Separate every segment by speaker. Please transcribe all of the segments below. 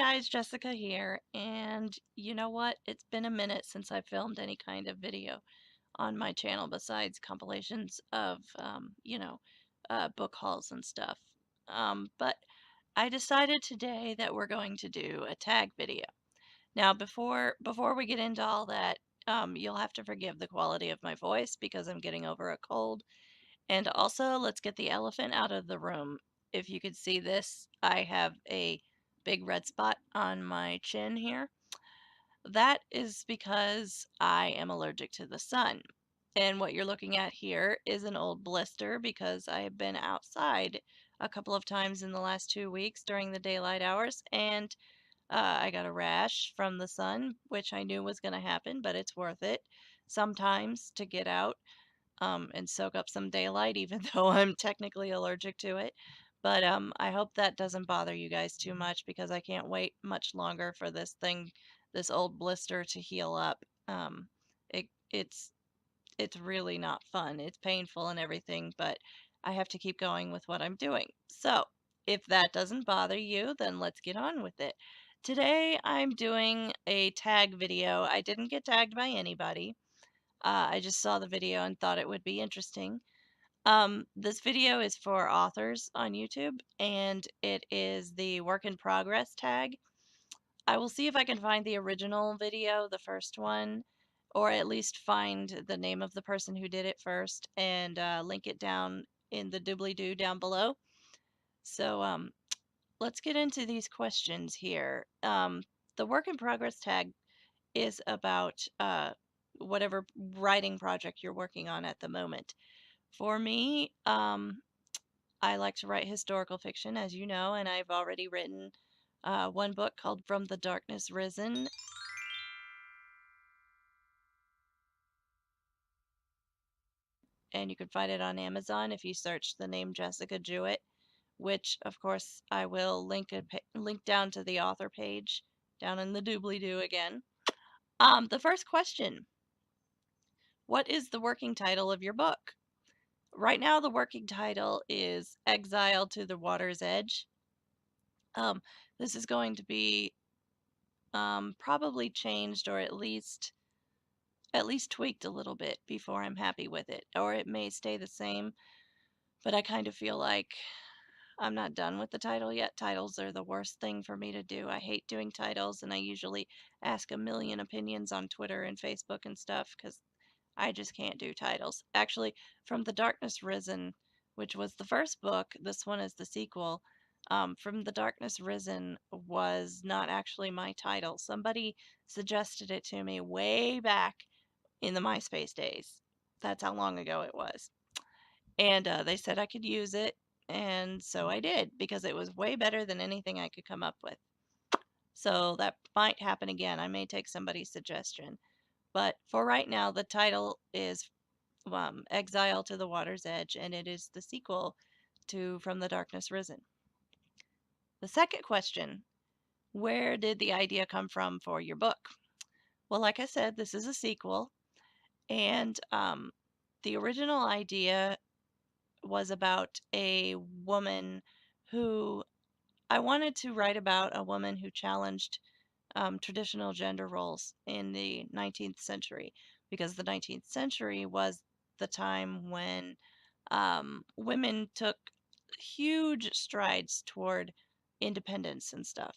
Speaker 1: guys, Jessica here, and you know what? It's been a minute since I filmed any kind of video on my channel besides compilations of, book hauls and stuff. But I decided today that we're going to do a tag video. Now, before we get into all that, you'll have to forgive the quality of my voice because I'm getting over a cold. And also, let's get the elephant out of the room. If you could see this, I have a big red spot on my chin here. That is because I am allergic to the sun. And what you're looking at here is an old blister because I have been outside a couple of times in the last 2 weeks during the daylight hours, and I got a rash from the sun, which I knew was going to happen, but it's worth it sometimes to get out and soak up some daylight, even though I'm technically allergic to it. But I hope that doesn't bother you guys too much because I can't wait much longer for this old blister to heal up. It, it's it's really not fun. It's painful and everything, but I have to keep going with what I'm doing. So if that doesn't bother you, then let's get on with it. Today I'm doing a tag video. I didn't get tagged by anybody. I just saw the video and thought it would be interesting. This video is for authors on YouTube, and it is the work in progress tag. I will see if I can find the original video, the first one, or at least find the name of the person who did it first and link it down in the doobly-doo down below. So let's get into these questions here. The work in progress tag is about whatever writing project you're working on at the moment. For me, I like to write historical fiction, as you know, and I've already written one book called From the Darkness Risen. And you can find it on Amazon if you search the name Jessica Jewett, which, of course, I will link down to the author page down in the doobly-doo again. The first question: what is the working title of your book? Right now, the working title is Exile to the Water's Edge. This is going to be probably changed, or at least tweaked a little bit before I'm happy with it, or it may stay the same. But I kind of feel like I'm not done with the title yet. Titles are the worst thing for me to do. I hate doing titles, and I usually ask a million opinions on Twitter and Facebook and stuff because I just can't do titles. Actually, From the Darkness Risen, which was the first book, this one is the sequel. From the Darkness Risen was not actually my title. Somebody suggested it to me way back in the MySpace days. That's how long ago it was. And they said I could use it, and so I did because it was way better than anything I could come up with. So that might happen again. I may take somebody's suggestion. But for right now, the title is Exile to the Water's Edge, and it is the sequel to From the Darkness Risen. The second question: where did the idea come from for your book? Well, like I said, this is a sequel, and the original idea was about a woman who I wanted to write about a woman who challenged traditional gender roles in the 19th century, because the 19th century was the time when women took huge strides toward independence and stuff.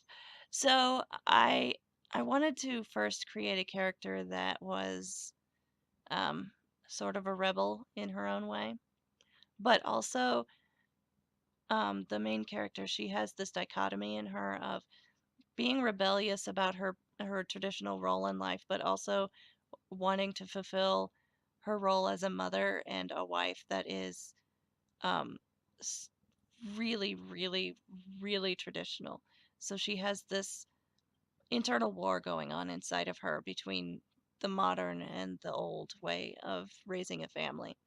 Speaker 1: So I wanted to first create a character that was um, sort of a rebel in her own way, but also the main character, she has this dichotomy in her of being rebellious about her traditional role in life, but also wanting to fulfill her role as a mother and a wife that is um, really, really, really traditional. So she has this internal war going on inside of her between the modern and the old way of raising a family.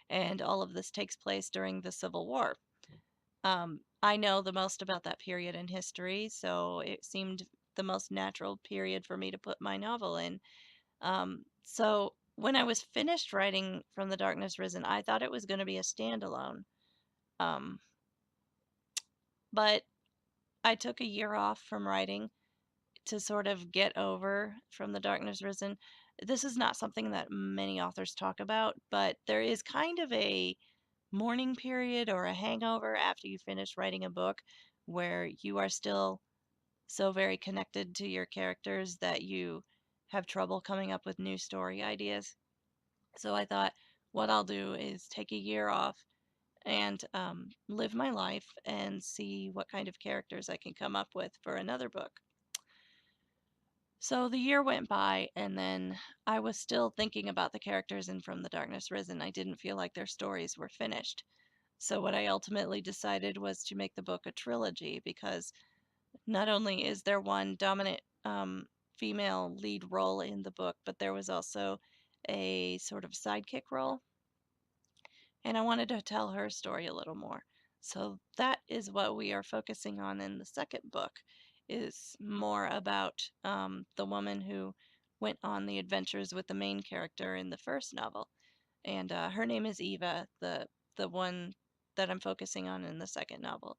Speaker 1: And all of this takes place during the Civil War. I know the most about that period in history, so it seemed the most natural period for me to put my novel in. So when I was finished writing From the Darkness Risen, I thought it was going to be a standalone. Um, but I took a year off from writing to sort of get over from the darkness risen. This is not something that many authors talk about, but there is kind of a mourning period or a hangover after you finish writing a book where you are still so very connected to your characters that you have trouble coming up with new story ideas. So I thought what I'll do is take a year off and live my life and see what kind of characters I can come up with for another book. So the year went by, and then I was still thinking about the characters in From the Darkness Risen. I didn't feel like their stories were finished. So what I ultimately decided was to make the book a trilogy, because not only is there one dominant female lead role in the book, but there was also a sort of sidekick role, and I wanted to tell her story a little more. So that is what we are focusing on in the second book, is more about the woman who went on the adventures with the main character in the first novel, and her name is Eva, the one that I'm focusing on in the second novel,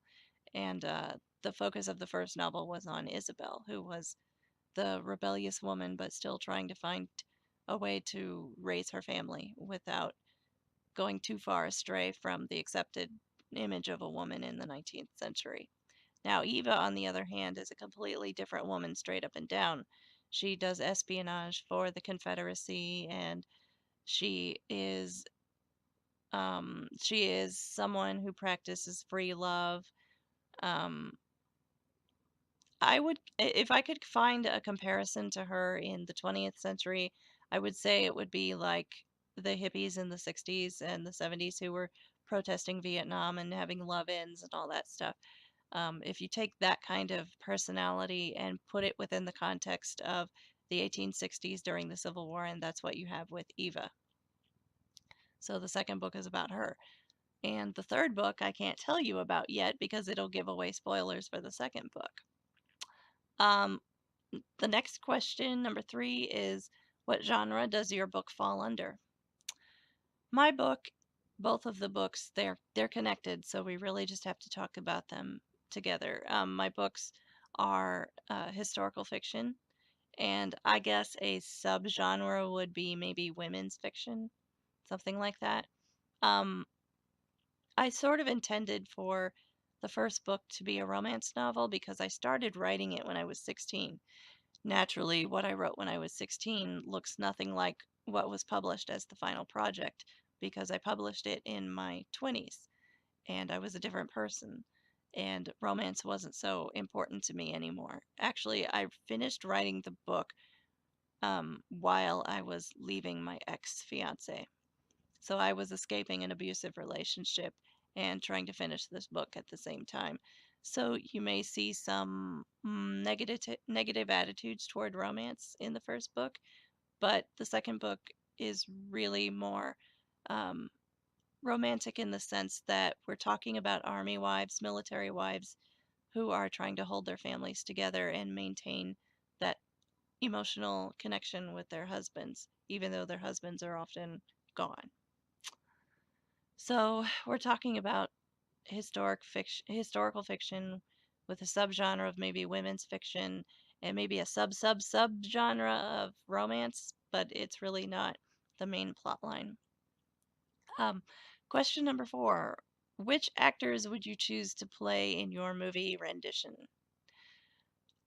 Speaker 1: and the focus of the first novel was on Isabel, who was the rebellious woman but still trying to find a way to raise her family without going too far astray from the accepted image of a woman in the 19th century. Now, Eva, on the other hand, is a completely different woman, straight up and down. She does espionage for the Confederacy, and she is someone who practices free love. Um, if I could find a comparison to her in the 20th century, I would say it would be like the hippies in the 60s and the 70s who were protesting Vietnam and having love-ins and all that stuff. If you take that kind of personality and put it within the context of the 1860s during the Civil War, and that's what you have with Eva. So the second book is about her. And the third book I can't tell you about yet because it'll give away spoilers for the second book. Um, the next question, number 3, is what genre does your book fall under? My book, both of the books, they're connected, so we really just have to talk about them together. My books are historical fiction, and I guess a subgenre would be maybe women's fiction, something like that. Um, I sort of intended for the first book to be a romance novel because I started writing it when I was 16. Naturally, what I wrote when I was 16 looks nothing like what was published as the final project because I published it in my 20s and I was a different person. And romance wasn't so important to me anymore. Actually, I finished writing the book while I was leaving my ex fiance. So I was escaping an abusive relationship and trying to finish this book at the same time. So you may see some negative attitudes toward romance in the first book, but the second book is really more um, romantic in the sense that we're talking about army wives, military wives who are trying to hold their families together and maintain that emotional connection with their husbands, even though their husbands are often gone. So we're talking about historical fiction with a subgenre of maybe women's fiction and maybe a subgenre of romance, but it's really not the main plot line. Um, question number 4. Which actors would you choose to play in your movie rendition?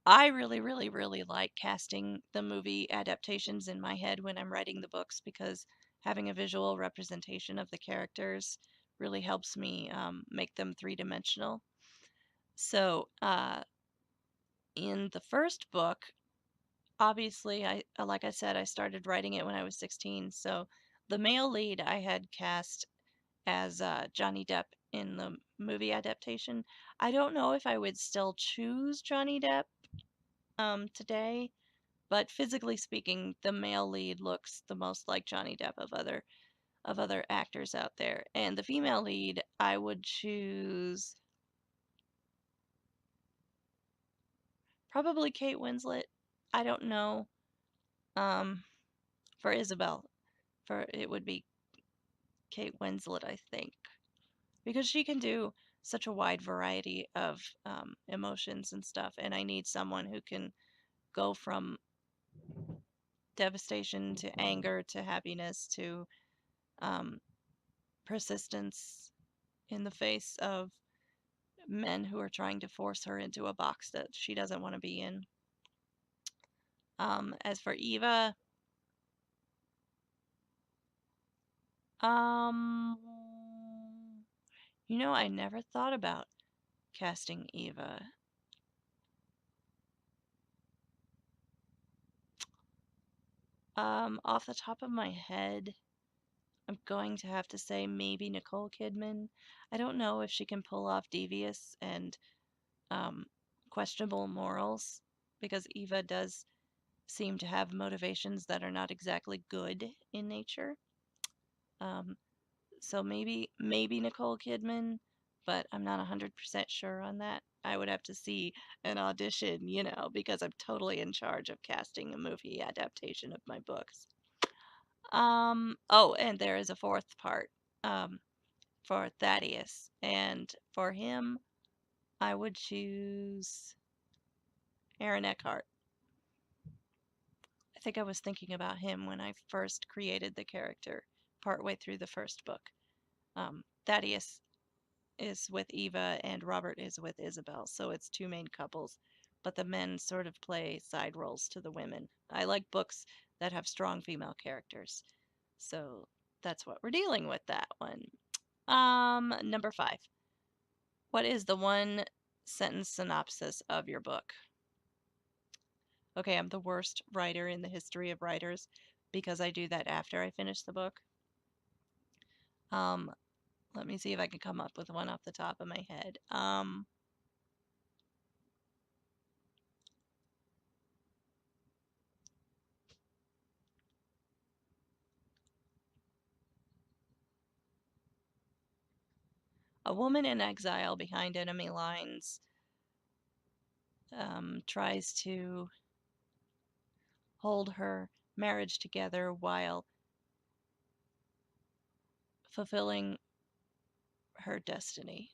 Speaker 1: I really, really, really like casting the movie adaptations in my head when I'm writing the books because having a visual representation of the characters really helps me make them three-dimensional. So, in the first book, obviously, like I said, I started writing it when I was 16. So, the male lead I had cast as Johnny Depp in the movie adaptation. I don't know if I would still choose Johnny Depp today, but physically speaking, the male lead looks the most like Johnny Depp of other actors out there. And the female lead, I would choose probably Kate Winslet. I don't know. Um, for Isabel, for it would be Kate Winslet, I think, because she can do such a wide variety of emotions and stuff, and I need someone who can go from devastation to anger to happiness to persistence in the face of men who are trying to force her into a box that she doesn't want to be in. As for Eva, I never thought about casting Eva. Off the top of my head, I'm going to have to say maybe Nicole Kidman. I don't know if she can pull off devious and questionable morals, because Eva does seem to have motivations that are not exactly good in nature. So maybe Nicole Kidman, but I'm not 100% sure on that. I would have to see an audition, because I'm totally in charge of casting a movie adaptation of my books. Oh, and there is a fourth part for Thaddeus, and for him, I would choose Aaron Eckhart. I think I was thinking about him when I first created the character, partway through the first book. Thaddeus is with Eva and Robert is with Isabel, so it's two main couples, but the men sort of play side roles to the women. I like books that have strong female characters, so that's what we're dealing with that one. Number 5. What is the one sentence synopsis of your book? Okay, I'm the worst writer in the history of writers because I do that after I finish the book. Let me see if I can come up with one off the top of my head. A woman in exile behind enemy lines tries to hold her marriage together while fulfilling her destiny.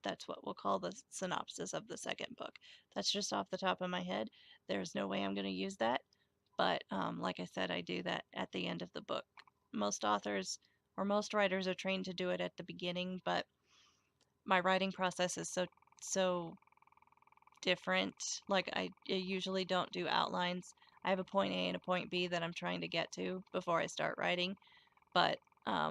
Speaker 1: That's what we'll call the synopsis of the second book. That's just off the top of my head. There's no way I'm going to use that. But like I said, I do that at the end of the book. Most authors or most writers are trained to do it at the beginning, but my writing process is so different. Like I usually don't do outlines. I have a point A and a point B that I'm trying to get to before I start writing, but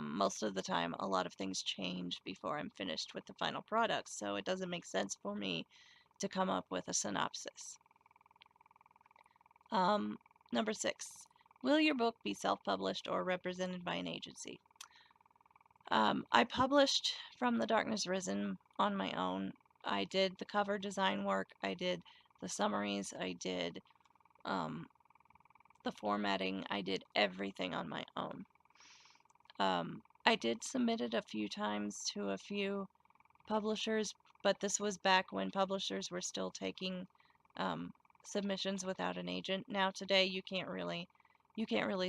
Speaker 1: most of the time a lot of things change before I'm finished with the final product, so it doesn't make sense for me to come up with a synopsis. Number 6. Will your book be self-published or represented by an agency? I published From the Darkness Risen on my own. I did the cover design work, I did the summaries, I did the formatting, I did everything on my own. I did submit it a few times to a few publishers, but this was back when publishers were still taking submissions without an agent. Now today you can't really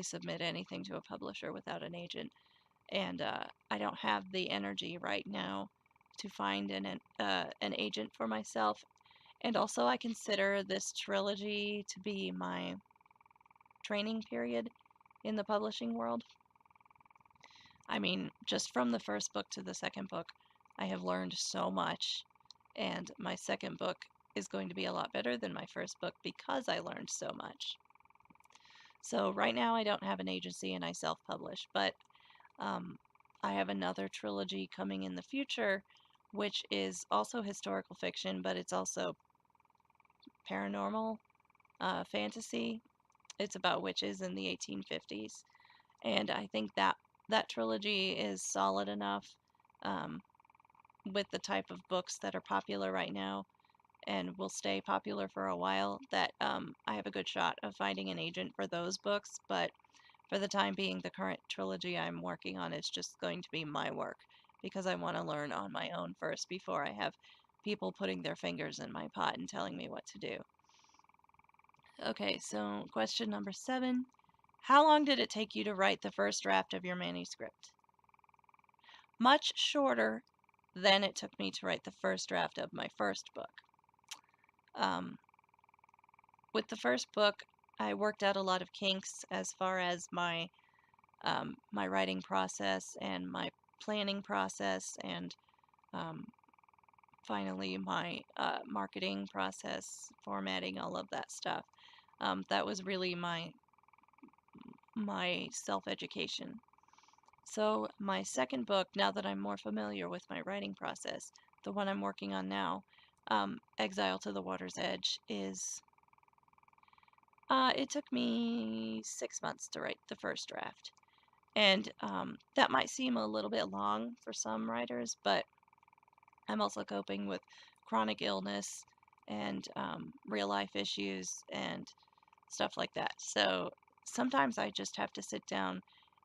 Speaker 1: submit anything to a publisher without an agent, and I don't have the energy right now to find an agent for myself. And also I consider this trilogy to be my training period in the publishing world. I mean, just from the first book to the second book, I have learned so much, and my second book is going to be a lot better than my first book because I learned so much. So right now I don't have an agency and I self-publish, but I have another trilogy coming in the future, which is also historical fiction, but it's also paranormal fantasy. It's about witches in the 1850s, and I think that trilogy is solid enough with the type of books that are popular right now and will stay popular for a while that I have a good shot of finding an agent for those books. But for the time being, the current trilogy I'm working on is just going to be my work because I want to learn on my own first before I have people putting their fingers in my pot and telling me what to do. Okay, so question number 7. How long did it take you to write the first draft of your manuscript? Much shorter than it took me to write the first draft of my first book. with the first book, I worked out a lot of kinks as far as my writing process and my planning process, and um, finally my marketing process, formatting, all of that stuff. That was really my self-education. So my second book, now that I'm more familiar with my writing process, the one I'm working on now, Exile to the Water's Edge, is it took me 6 months to write the first draft. And that might seem a little bit long for some writers, but I'm also coping with chronic illness and real life issues and stuff like that. So sometimes I just have to sit down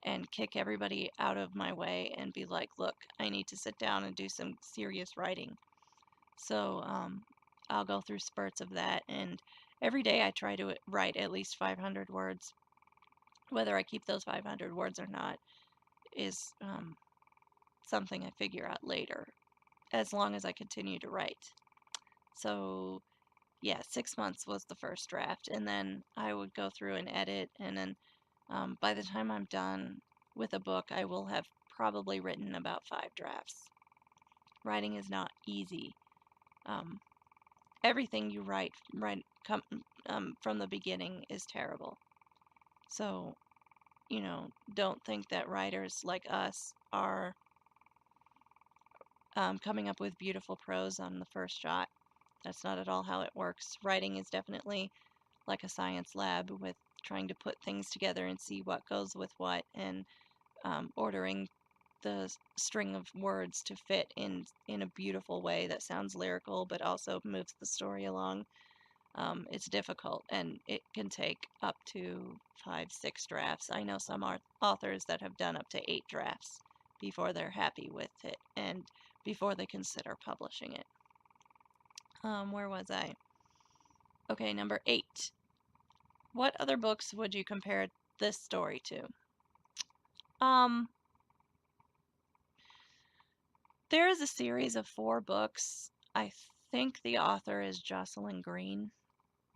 Speaker 1: and kick everybody out of my way and be like, look, I need to sit down and do some serious writing. So I'll go through spurts of that, and every day I try to write at least 500 words. Whether I keep those 500 words or not is something I figure out later, as long as I continue to write. So yeah, 6 months was the first draft, and then I would go through and edit, and then by the time I'm done with a book, I will have probably written about 5 drafts. Writing is not easy. Um, Everything you write from the beginning is terrible. So, don't think that writers like us are coming up with beautiful prose on the first shot. That's not at all how it works. Writing is definitely like a science lab, with trying to put things together and see what goes with what, and ordering the string of words to fit in a beautiful way that sounds lyrical but also moves the story along. It's difficult, and it can take up to 5, 6 drafts. I know some authors that have done up to 8 drafts before they're happy with it and before they consider publishing it. Where was I? Okay, number 8. What other books would you compare this story to? Um, there is a series of 4 books. I think the author is Jocelyn Green.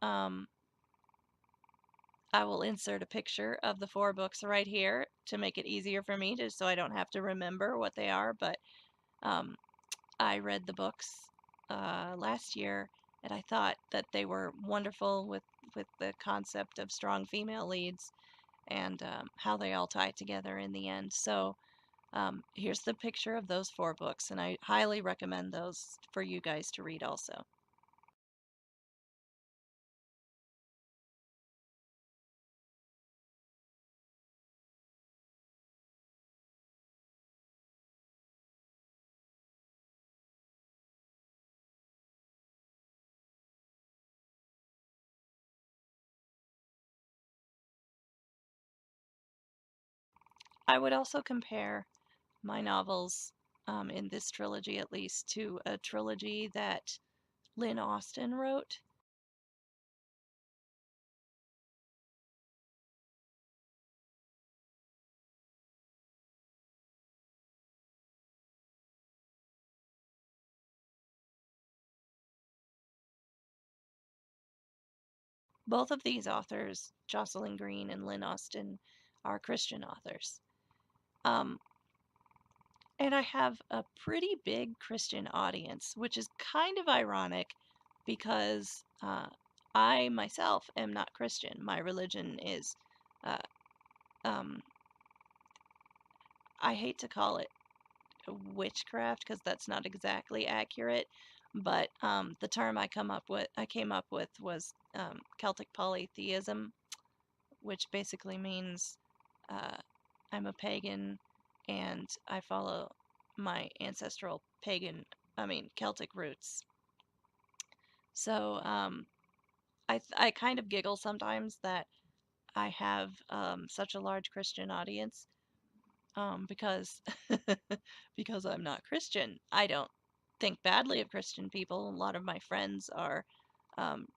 Speaker 1: I will insert a picture of the 4 books right here to make it easier for me, just so I don't have to remember what they are. But I read the books last year, and I thought that they were wonderful with the concept of strong female leads, and how they all tie together in the end. So here's the picture of those 4 books, and I highly recommend those for you guys to read also. I would also compare my novels, in this trilogy at least, to a trilogy that Lynn Austen wrote. Both of these authors, Jocelyn Green and Lynn Austen, are Christian authors. Um, and I have a pretty big Christian audience, which is kind of ironic because I myself am not Christian. My religion is, uh, um, I hate to call it witchcraft because that's not exactly accurate, but the term I came up with was Celtic polytheism, which basically means uh, I'm a pagan and I follow my ancestral Celtic roots. So I kind of giggle sometimes that I have such a large Christian audience, because because I'm not Christian. I don't think badly of Christian people. A lot of my friends are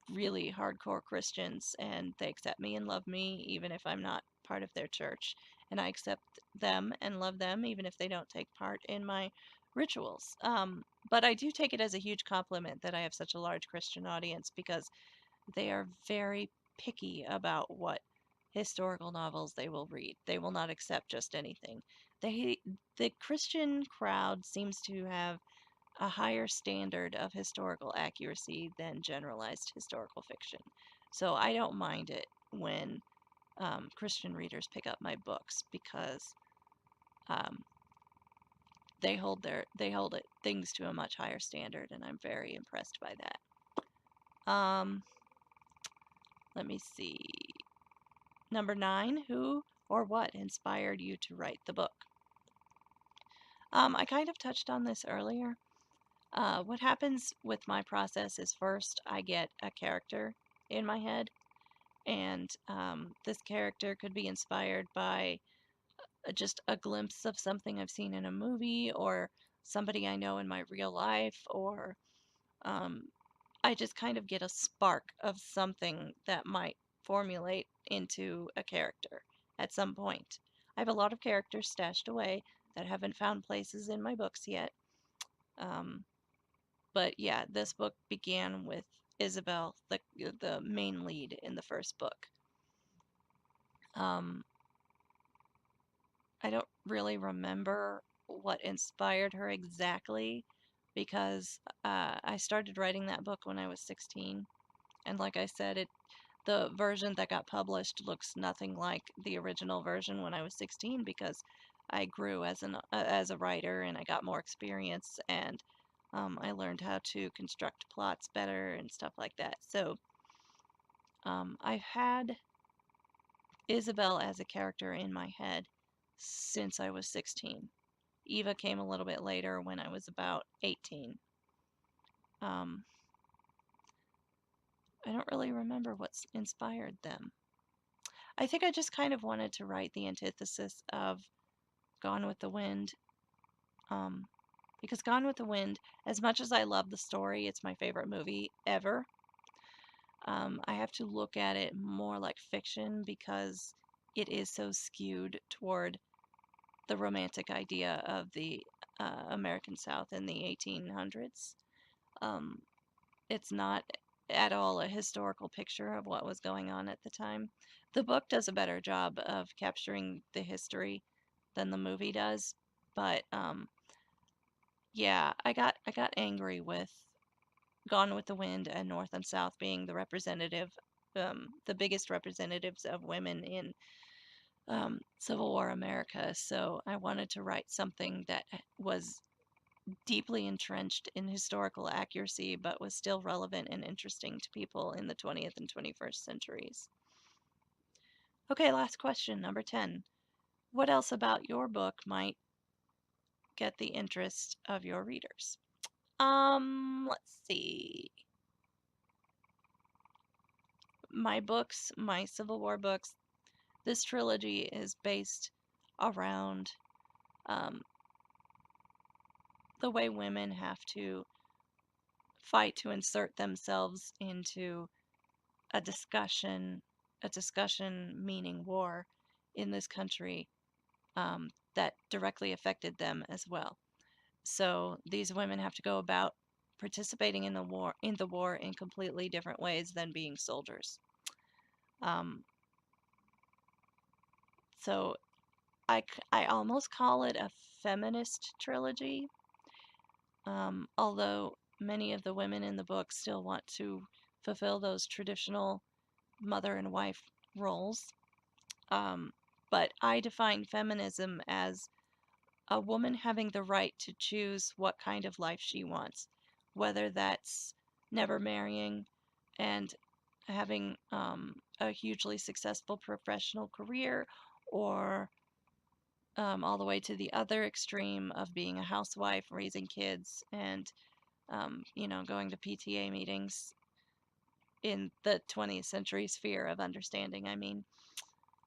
Speaker 1: really hardcore Christians, and they accept me and love me even if I'm not part of their church. And I accept them and love them even if they don't take part in my rituals. But I do take it as a huge compliment that I have such a large Christian audience, because they are very picky about what historical novels they will read. They will not accept just anything. The Christian crowd seems to have a higher standard of historical accuracy than generalized historical fiction. So I don't mind it when Christian readers pick up my books because um, they hold it things to a much higher standard, and I'm very impressed by that. Let me see. Number 9, who or what inspired you to write the book? I kind of touched on this earlier. What happens with my process is first I get a character in my head, and this character could be inspired by just a glimpse of something I've seen in a movie or somebody I know in my real life, or um, I just kind of get a spark of something that might formulate into a character at some point. I have a lot of characters stashed away that haven't found places in my books yet. Um, but yeah, this book began with Isabel, the main lead in the first book. Um, I don't really remember what inspired her exactly because I started writing that book when I was 16, and like I said, the version that got published looks nothing like the original version when I was 16 because I grew as a writer and I got more experience, and I learned how to construct plots better and stuff like that. So I've had Isabel as a character in my head since I was 16. Eva came a little bit later when I was about 18. Um, I don't really remember what's inspired them. I think I just kind of wanted to write the antithesis of Gone with the Wind. Um, because Gone with the Wind, as much as I love the story, it's my favorite movie ever. I have to look at it more like fiction because it is so skewed toward the romantic idea of the American South in the 1800s. Um, it's not at all a historical picture of what was going on at the time. The book does a better job of capturing the history than the movie does, but yeah, I got angry with Gone with the Wind and North and South being the biggest representatives of women in Civil War America. So I wanted to write something that was deeply entrenched in historical accuracy, but was still relevant and interesting to people in the 20th and 21st centuries. Okay, last question, number 10. What else about your book might get the interest of your readers? Let's see. My Civil War books, this trilogy is based around um, the way women have to fight to insert themselves into a discussion, meaning war in this country that directly affected them as well. So these women have to go about participating in the war in completely different ways than being soldiers. Um, so I almost call it a feminist trilogy, although many of the women in the book still want to fulfill those traditional mother and wife roles. Um, but I define feminism as a woman having the right to choose what kind of life she wants, whether that's never marrying and having a hugely successful professional career, or all the way to the other extreme of being a housewife, raising kids, and going to PTA meetings in the 20th century sphere of understanding. I mean,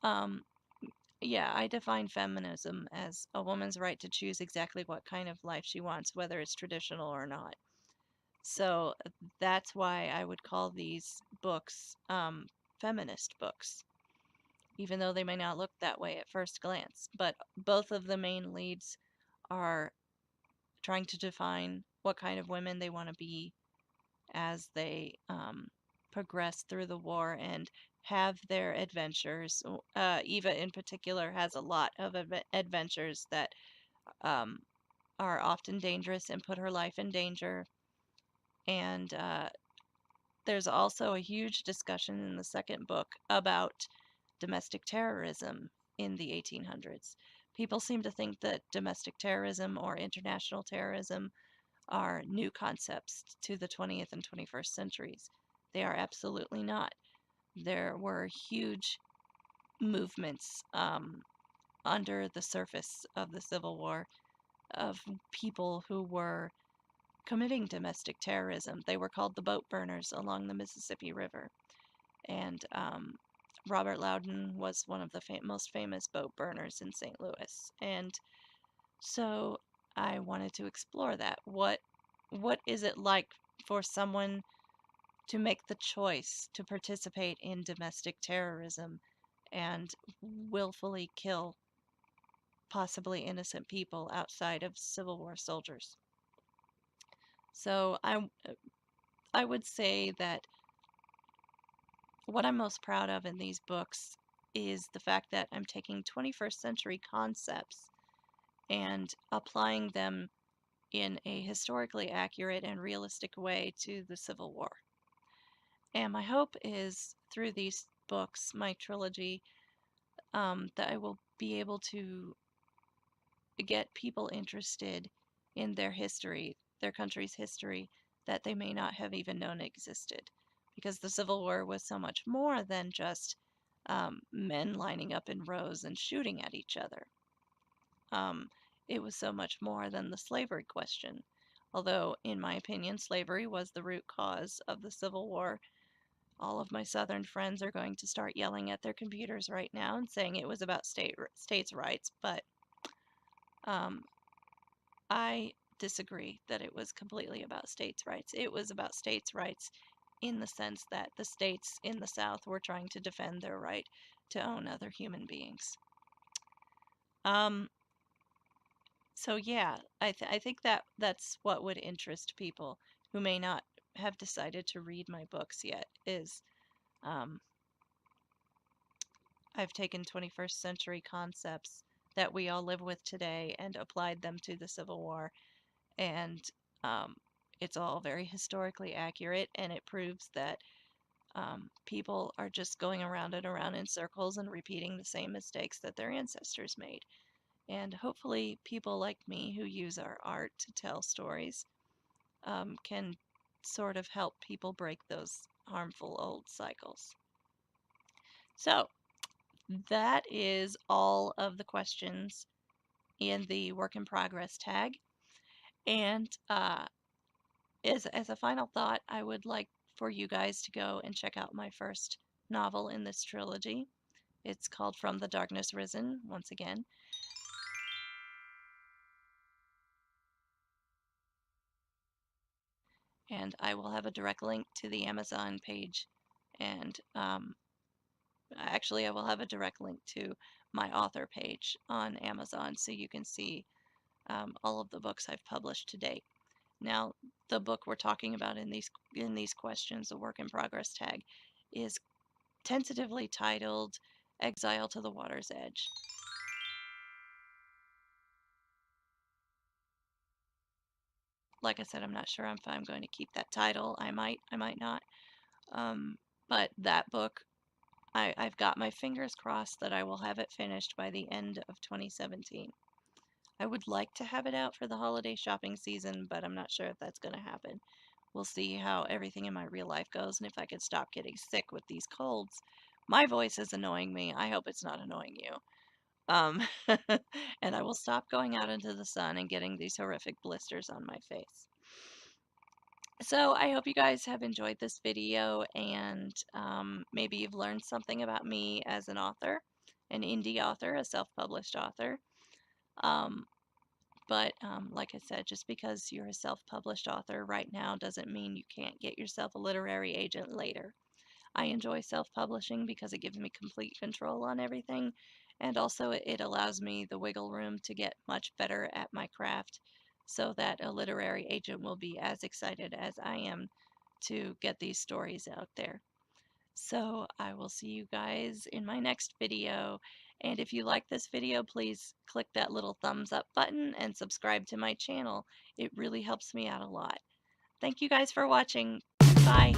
Speaker 1: um, yeah, I define feminism as a woman's right to choose exactly what kind of life she wants, whether it's traditional or not. So that's why I would call these books feminist books, even though they may not look that way at first glance. But both of the main leads are trying to define what kind of women they want to be as they progress through the war and have their adventures. Eva in particular has a lot of adventures that um, are often dangerous and put her life in danger. And there's also a huge discussion in the second book about domestic terrorism in the 1800s. People seem to think that domestic terrorism or international terrorism are new concepts to the 20th and 21st centuries. They are absolutely not. There were huge movements under the surface of the Civil War of people who were committing domestic terrorism. They were called the boat burners along the Mississippi River. And Robert Loudon was one of the most famous boat burners in St. Louis. And so I wanted to explore that. What is it like for someone to make the choice to participate in domestic terrorism and willfully kill possibly innocent people outside of Civil War soldiers? So I would say that what I'm most proud of in these books is the fact that I'm taking 21st century concepts and applying them in a historically accurate and realistic way to the Civil War. And my hope is through these books, my trilogy, that I will be able to get people interested in their history, their country's history, that they may not have even known existed. Because the Civil War was so much more than just men lining up in rows and shooting at each other. It was so much more than the slavery question. Although, in my opinion, slavery was the root cause of the Civil War. All of my Southern friends are going to start yelling at their computers right now and saying it was about states' rights, but I disagree that it was completely about states' rights. It was about states' rights in the sense that the states in the South were trying to defend their right to own other human beings. So yeah, I think that that's what would interest people who may not have decided to read my books yet, is I've taken 21st century concepts that we all live with today and applied them to the Civil War. And it's all very historically accurate, and it proves that people are just going around and around in circles and repeating the same mistakes that their ancestors made. And hopefully people like me who use our art to tell stories can sort of help people break those harmful old cycles. So that is all of the questions in the work in progress tag. And as a final thought, I would like for you guys to go and check out my first novel in this trilogy. It's called From the Darkness Risen, once again. And I will have a direct link to the Amazon page. And actually, I will have a direct link to my author page on Amazon so you can see all of the books I've published to date. Now, the book we're talking about in these questions, the work in progress tag, is tentatively titled Exile to the Water's Edge. Like I said, I'm not sure if I'm going to keep that title. I might not. But that book, I've got my fingers crossed that I will have it finished by the end of 2017. I would like to have it out for the holiday shopping season, but I'm not sure if that's going to happen. We'll see how everything in my real life goes, and if I can stop getting sick with these colds. My voice is annoying me. I hope it's not annoying you. And I will stop going out into the sun and getting these horrific blisters on my face. So I hope you guys have enjoyed this video, and maybe you've learned something about me as an author, an indie author, a self-published author. But like I said, just because you're a self-published author right now doesn't mean you can't get yourself a literary agent later. I enjoy self-publishing because it gives me complete control on everything, and also it allows me the wiggle room to get much better at my craft so that a literary agent will be as excited as I am to get these stories out there. So I will see you guys in my next video. And if you like this video, please click that little thumbs up button and subscribe to my channel. It really helps me out a lot. Thank you guys for watching. Bye.